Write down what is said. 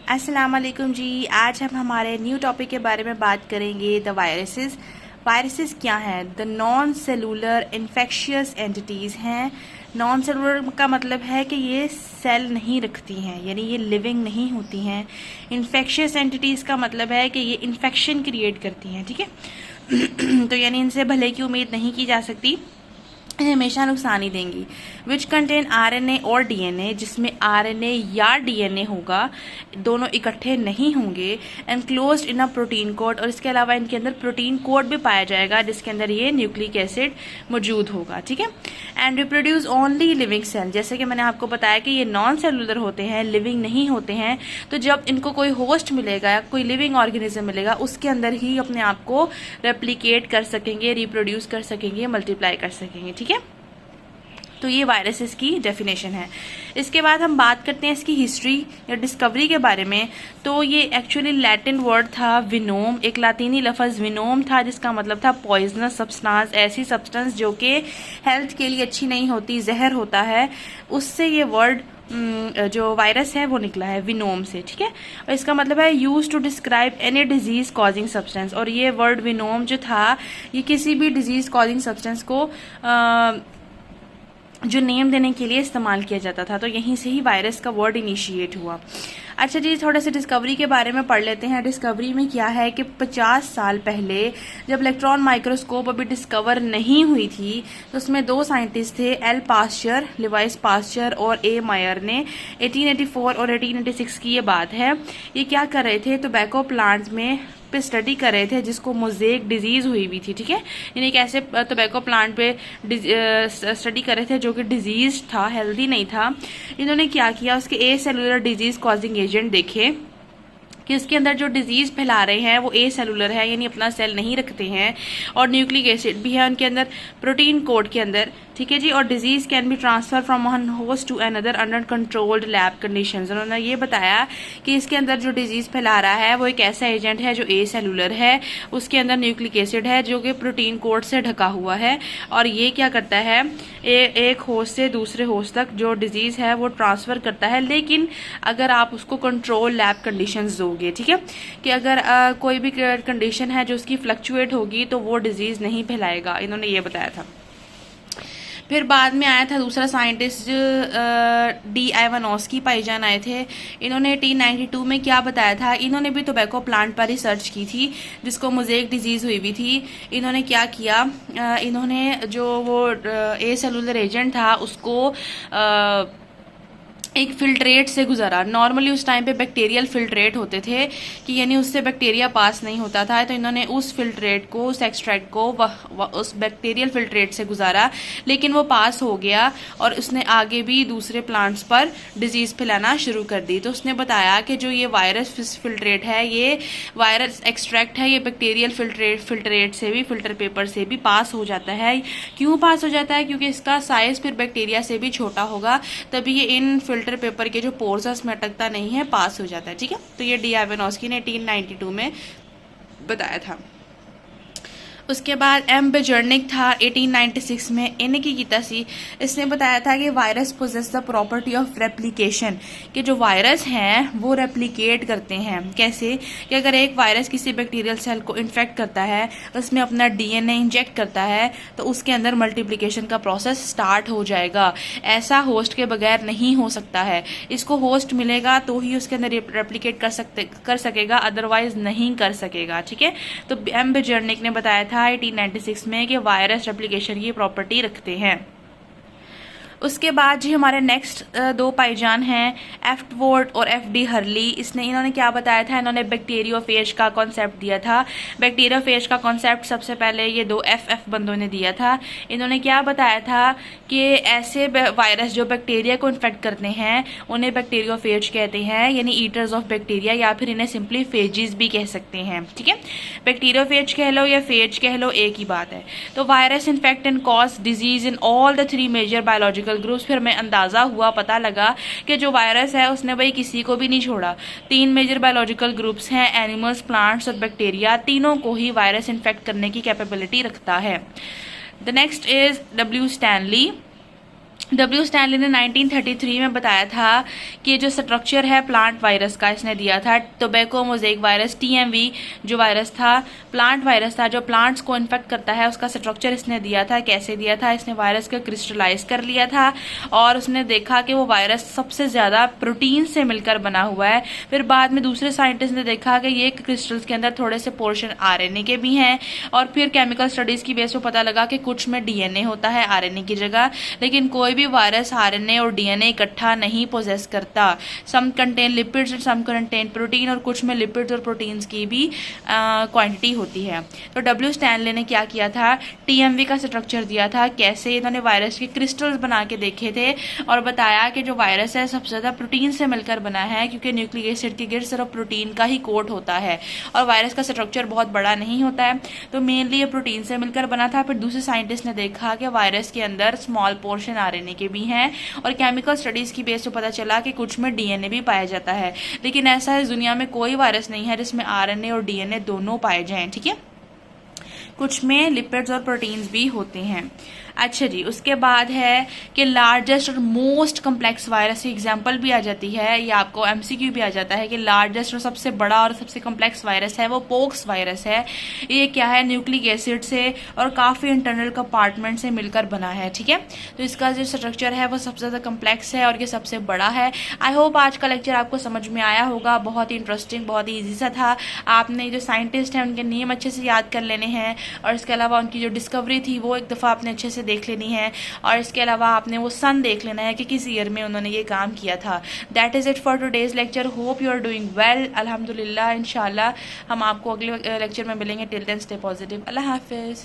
अस्सलाम वालेकुम जी। आज हम हमारे न्यू टॉपिक के बारे में बात करेंगे द वायरसेस। वायरसेस क्या हैं? The non cellular infectious entities हैं। नॉन सेलुलर का मतलब है कि ये सेल नहीं रखती हैं, यानी ये लिविंग नहीं होती हैं। इन्फेक्शियस एंटिटीज़ का मतलब है कि ये इन्फेक्शन क्रिएट करती हैं, ठीक है। तो यानी इनसे भले की उम्मीद नहीं की जा सकती, हमेशा नुकसान ही देंगी। विच कंटेन आरएनए और डीएनए, जिसमें आरएनए या डीएनए होगा, दोनों इकट्ठे नहीं होंगे। Enclosed in a protein code, और इसके अलावा इनके अंदर प्रोटीन कोड भी पाया जाएगा जिसके अंदर ये न्यूक्लिक एसिड मौजूद होगा, ठीक है। And reproduce only living cell, जैसे कि मैंने आपको बताया कि ये नॉन सेलुलर होते हैं, लिविंग नहीं होते हैं। तो जब इनको कोई होस्ट मिलेगा या कोई लिविंग ऑर्गेनिज्म मिलेगा, उसके अंदर ही अपने आप को रेप्लिकेट कर सकेंगे, रिप्रोड्यूस कर सकेंगे, मल्टीप्लाई कर सकेंगे, ठीक है। तो ये वायरसेस की डेफिनेशन है। इसके बाद हम बात करते हैं इसकी हिस्ट्री या डिस्कवरी के बारे में। तो ये एक्चुअली लैटिन वर्ड था विनोम, एक लातीनी लफ्ज़ विनोम था जिसका मतलब था पॉइजनस सब्सटेंस, ऐसी सब्सटेंस जो कि हेल्थ के लिए अच्छी नहीं होती, जहर होता है। उससे ये वर्ड जो वायरस है वो निकला है विनोम से, ठीक है। और इसका मतलब है use to describe any disease causing substance. और ये वर्ड विनोम जो था, ये किसी भी डिजीज कॉजिंग सब्सटेंस को जो नेम देने के लिए इस्तेमाल किया जाता था। तो यहीं से ही वायरस का वर्ड इनिशिएट हुआ। अच्छा जी, थोड़ा सा डिस्कवरी के बारे में पढ़ लेते हैं। डिस्कवरी में क्या है कि 50 साल पहले जब इलेक्ट्रॉन माइक्रोस्कोप अभी डिस्कवर नहीं हुई थी, तो उसमें दो साइंटिस्ट थे, एल पास्चर, लिवाइस पास्चर और ए मायर ने 1884 और 1886 की ये बात है। ये क्या कर रहे थे? टोबैको प्लांट्स में पे स्टडी कर रहे थे जिसको मोज़ेक डिजीज हुई हुई थी, ठीक है। यानी एक ऐसे टोबैको प्लांट पे स्टडी कर रहे थे जो कि डिजीज था, हेल्दी नहीं था। इन्होंने क्या किया, उसके ए सेलुलर डिजीज कॉजिंग एजेंट देखे कि इसके अंदर जो डिजीज फैला रहे हैं वो ए सेलुलर है, यानी अपना सेल नहीं रखते हैं, और न्यूक्लिक एसिड भी है उनके अंदर, प्रोटीन कोड के अंदर, ठीक है जी। और disease can be transfer from one host to another under controlled lab conditions. उन्होंने ये बताया कि इसके अंदर जो डिजीज फैला रहा है वो एक ऐसा एजेंट है जो ए सेलुलर है, उसके अंदर न्यूक्लिक एसिड है जो कि प्रोटीन कोड से ढका हुआ है, और ये क्या करता है, एक होस्ट से दूसरे होस्ट तक जो डिजीज है वो ट्रांसफर करता है। लेकिन अगर आप उसको कंट्रोल लैब कंडीशंस दोगे, ठीक है, कि अगर कोई भी कंडीशन है जो उसकी फ्लक्चुएट होगी तो वो डिजीज नहीं फैलाएगा, इन्होंने ये बताया था। फिर बाद में आया था दूसरा साइंटिस्ट, डी आइवानोस्की पाईजान आए थे। इन्होंने 1892 में क्या बताया था, इन्होंने भी टोबैको प्लांट पर रिसर्च की थी जिसको मोज़ेक डिजीज़ हुई हुई थी। इन्होंने क्या किया, इन्होंने जो वो ए सेलुलर एजेंट था उसको एक फिल्ट्रेट से गुजारा। नॉर्मली उस टाइम पे बैक्टीरियल फिल्ट्रेट होते थे कि यानी उससे बैक्टीरिया पास नहीं होता था, तो इन्होंने उस फिल्ट्रेट को, उस एक्सट्रैक्ट को उस बैक्टीरियल फिल्ट्रेट से गुजारा, लेकिन वो पास हो गया और उसने आगे भी दूसरे प्लांट्स पर डिजीज फैलाना शुरू कर दी। तो उसने बताया कि जो ये वायरस फिल्ट्रेट है, ये वायरस एक्सट्रैक्ट है, ये बैक्टीरियल फिल्ट्रेट से भी, फिल्टर पेपर से भी पास हो जाता है। क्यों पास हो जाता है? क्योंकि इसका साइज फिर बैक्टीरिया से भी छोटा होगा, तभी ये इन फिल्टर पेपर के जो पोर्स है उसमें अटकता नहीं है, पास हो जाता है, ठीक है। तो ये डी आइवानोस्की ने 1892 में बताया था। उसके बाद एम बेजर्निक था 1896 में, इन्हें की कीता सी, इसने बताया था कि virus possesses the property of replication, कि जो वायरस हैं वो रेप्लिकेट करते हैं। कैसे? कि अगर एक वायरस किसी बैक्टीरियल सेल को इन्फेक्ट करता है, उसमें अपना डीएनए इंजेक्ट करता है, तो उसके अंदर मल्टीप्लिकेशन का प्रोसेस स्टार्ट हो जाएगा। ऐसा होस्ट के बगैर नहीं हो सकता है, इसको होस्ट मिलेगा तो ही उसके अंदर रेप्लिकेट कर सकेगा, अदरवाइज नहीं कर सकेगा, ठीक है। तो एम बेजर्निक ने बताया था 1896 में कि वायरस रेप्लिकेशन की प्रॉपर्टी रखते हैं। उसके बाद जी हमारे नेक्स्ट दो पाईजान हैं, एफ वोर्ड और एफ डी हर्ली। इन्होंने क्या बताया था, इन्होंने बैक्टीरियोफेज का कॉन्सेप्ट दिया था। बैक्टीरियोफेज का कॉन्सेप्ट सबसे पहले ये दो एफ बंदों ने दिया था। इन्होंने क्या बताया था कि ऐसे वायरस जो बैक्टीरिया को इन्फेक्ट करते हैं उन्हें बैक्टीरियोफेज कहते हैं, यानी ईटर्स ऑफ बैक्टीरिया, या फिर इन्हें सिंपली फेजिस भी कह सकते हैं, ठीक है। बैक्टीरियोफेज कह लो या फेज कह लो, एक ही बात है। तो virus infect and cause disease in all the 3 major biological groups. फिर हमें अंदाजा हुआ, पता लगा कि जो वायरस है उसने भाई किसी को भी नहीं छोड़ा। 3 मेजर बायोलॉजिकल ग्रुप्स हैं, एनिमल्स, प्लांट्स और बैक्टीरिया, तीनों को ही वायरस इन्फेक्ट करने की कैपेबिलिटी रखता है। The next is W Stanley. W Stanley ने 1933 में बताया था कि जो स्ट्रक्चर है प्लांट वायरस का इसने दिया था, टोबैको मोज़ेक वायरस TMV जो वायरस था, प्लांट वायरस था जो प्लांट्स को इन्फेक्ट करता है, उसका स्ट्रक्चर इसने दिया था। कैसे दिया था? इसने वायरस को क्रिस्टलाइज कर लिया था और उसने देखा कि वो वायरस सबसे ज़्यादा प्रोटीन से मिलकर बना हुआ है। फिर बाद में दूसरे साइंटिस्ट ने देखा कि ये क्रिस्टल्स के अंदर थोड़े से पोर्शन RNA के भी हैं, और फिर केमिकल स्टडीज़ की बेस पर पता लगा कि कुछ में DNA होता है RNA की जगह। लेकिन कोई भी वायरस RNA और DNA इकट्ठा नहीं पोजेस करता। सम कंटेन लिपिड्स और सम कंटेन प्रोटीन, और कुछ में लिपिड्स और प्रोटीन्स की भी क्वांटिटी होती है। तो डब्ल्यू स्टैनली ने क्या किया था? TMV का स्ट्रक्चर दिया था। कैसे? इन्होंने वायरस के क्रिस्टल्स बना के देखे थे और बताया कि जो वायरस है सबसे ज़्यादा प्रोटीन से मिलकर बना है, क्योंकि न्यूक्लिक एसिड के गिर्द सिर्फ प्रोटीन का ही कोट होता है और वायरस का स्ट्रक्चर बहुत बड़ा नहीं होता है। तो मेनली ये प्रोटीन से मिलकर बना था। फिर दूसरे साइंटिस्ट ने देखा कि वायरस के अंदर स्मॉल पोर्शन RNA के भी हैं, और केमिकल स्टडीज की बेस पर पता चला कि कुछ में DNA भी पाया जाता है। लेकिन ऐसा इस दुनिया में कोई वायरस नहीं है जिसमें RNA और DNA दोनों पाए जाएं, ठीक है। कुछ में लिपिड्स और प्रोटीन्स भी होते हैं। अच्छा जी, उसके बाद है कि लार्जेस्ट और मोस्ट कम्प्लेक्स वायरस की एग्जांपल भी आ जाती है, ये आपको MCQ भी आ जाता है कि लार्जेस्ट और सबसे बड़ा और सबसे कम्प्लेक्स वायरस है वो पोक्स वायरस है। ये क्या है? न्यूक्लिक एसिड से और काफ़ी इंटरनल कंपार्टमेंट से मिलकर बना है, ठीक है। तो इसका जो स्ट्रक्चर है वो सबसे ज़्यादा कम्प्लेक्स है और ये सबसे बड़ा है। आई होप आज का लेक्चर आपको समझ में आया होगा। बहुत ही इंटरेस्टिंग, बहुत ही ईजी सा था। आपने जो साइंटिस्ट हैं उनके नेम अच्छे से याद कर लेने हैं, और इसके अलावा उनकी जो डिस्कवरी थी वो एक दफ़ा आपने अच्छे से देख लेनी है, और इसके अलावा आपने वो सन देख लेना है कि किस ईयर में उन्होंने ये काम किया था। That is it for today's lecture. Hope you are doing well. अल्हम्दुलिल्लाह। इंशाल्लाह हम आपको अगले लेक्चर में मिलेंगे। Till then stay positive. अल्लाह हाफिज़।